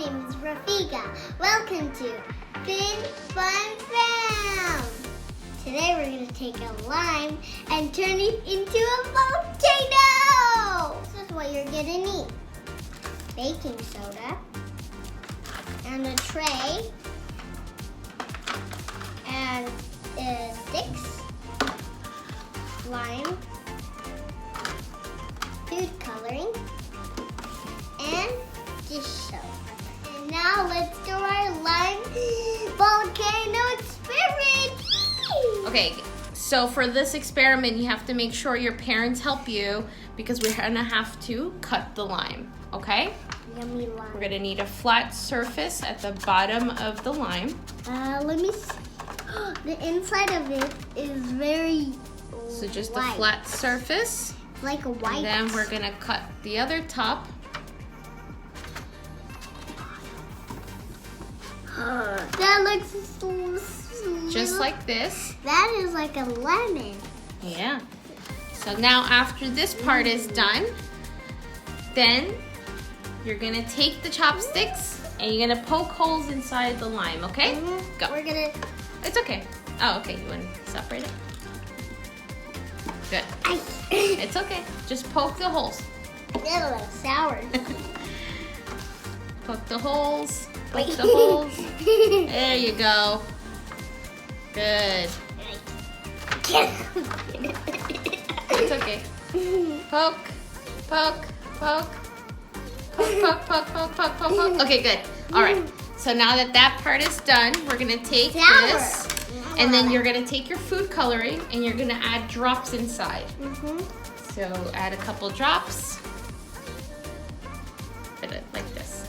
name is Rafika. Welcome to Fin Fun Found. Today we're going to take a lime and turn it into a volcano. This is what you're going to need. Baking soda and a tray and sticks, lime, food coloring, and dish soap. And now let's do our lime volcano experiment. Okay, so for this experiment, you have to make sure your parents help you because we're gonna have to cut the lime, okay? Yummy lime. We're gonna need a flat surface at the bottom of the lime. Let me see. The inside of it is very So just white. a flat surface. Like a white. And then we're gonna cut the other top. That looks Just like this. That is like a lemon. Yeah. So now after this part is done, then you're gonna take the chopsticks and you're gonna poke holes inside the lime, okay? Go. We're gonna. It's okay. Oh, okay. You want to separate it? Good. It's okay. Just poke the holes. They're a little sour. Poke the holes. Poke the holes. There you go. Good. It's okay. Poke, poke, poke. Poke, poke, poke, poke, poke, poke. Okay, good. All right. So now that that part is done, we're gonna take this, and then you're gonna take your food coloring and you're gonna add drops inside. So add a couple drops. Put it like this.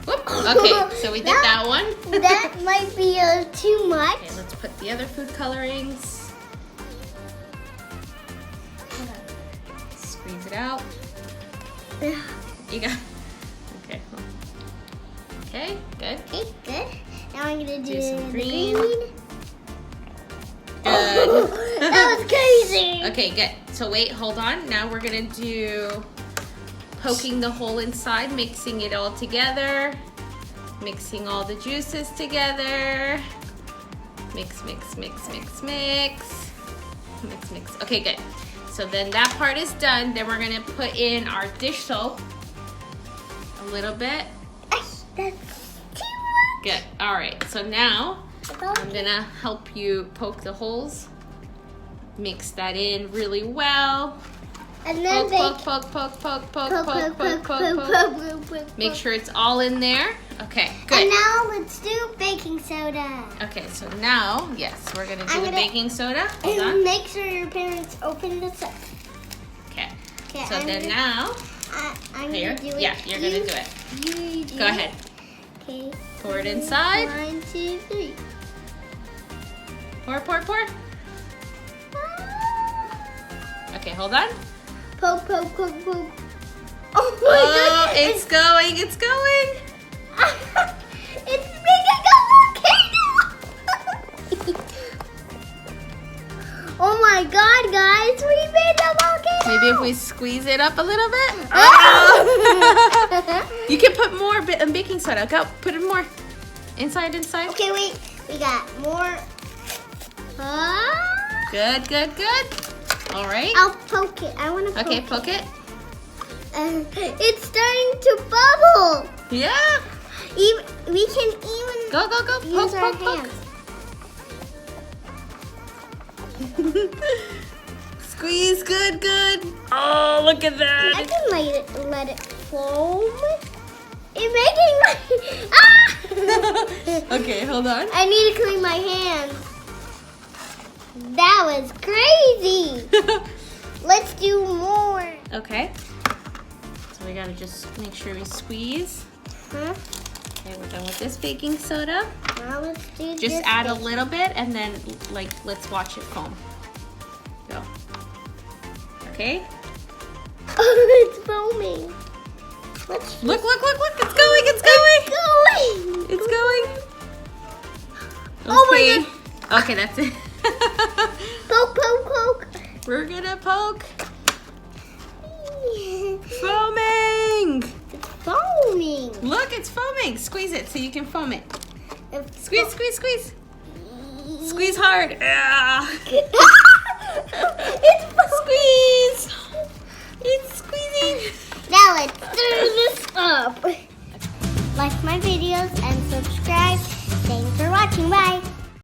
Whoop. Okay, so we did that one. That might be too much. Okay, let's put the other food colorings. Squeeze it out. You got. Okay. Okay, good. Okay, good. Now I'm gonna do some the green. Good. That was crazy. Okay, good. So wait, hold on. Now we're gonna do poking the hole inside, mixing it all together, mixing all the juices together. Mix, mix, mix, mix, mix. Mix, mix. Okay, good. So then that part is done. Then we're gonna put in our dish soap. A little bit. That's too much. Good. All right. So now I'm gonna help you poke the holes. Mix that in really well. And then Poke, poke, poke, poke, poke, poke, poke, poke, poke. Make sure it's all in there. Okay, good. And now let's do baking soda. Okay, so now, yes, we're gonna do I'm the gonna- baking soda. Hold And on. make sure your parents open this up. Okay. Okay, So then now, I'm here. gonna do it. Yeah, you're gonna do it. You do Go ahead. Okay. Pour it inside. 1, 2, 3. Pour, pour, pour. Okay, hold on. Poke, poke, poke, poke. Oh Oh, my God! it's going, it's going. It's making a volcano! Oh my God, guys! We made a volcano! Maybe if we squeeze it up a little bit. Ah! You can put more baking soda. Go, put it more. Inside, inside. Okay, wait. We got more. Good, good, good. All right. I'll poke it. I want to poke Okay, it. poke it. It's starting to bubble. Yeah. We can even Go, go, go. use Poke, our poke, poke. hands. Squeeze, good, good. Oh, look at I that. can let it foam. It's making my ah! Okay, hold on. I need to clean my hands. That was crazy. Let's do more. Okay. So we gotta just make sure we squeeze. Huh? Okay, we're done with this baking soda. Now let's do Just this add a thing. little bit and then let's watch it foam. Go. Okay. Oh, it's foaming. Let's Look, look, look, look. It's going, it's going. going. It's going. Oh my Okay. Okay, that's it. Poke, poke, poke. We're gonna poke. Foaming. foaming. Look, it's foaming. Squeeze it so you can foam it. It's Squeeze, squeeze, squeeze. Squeeze hard. It's Squeeze.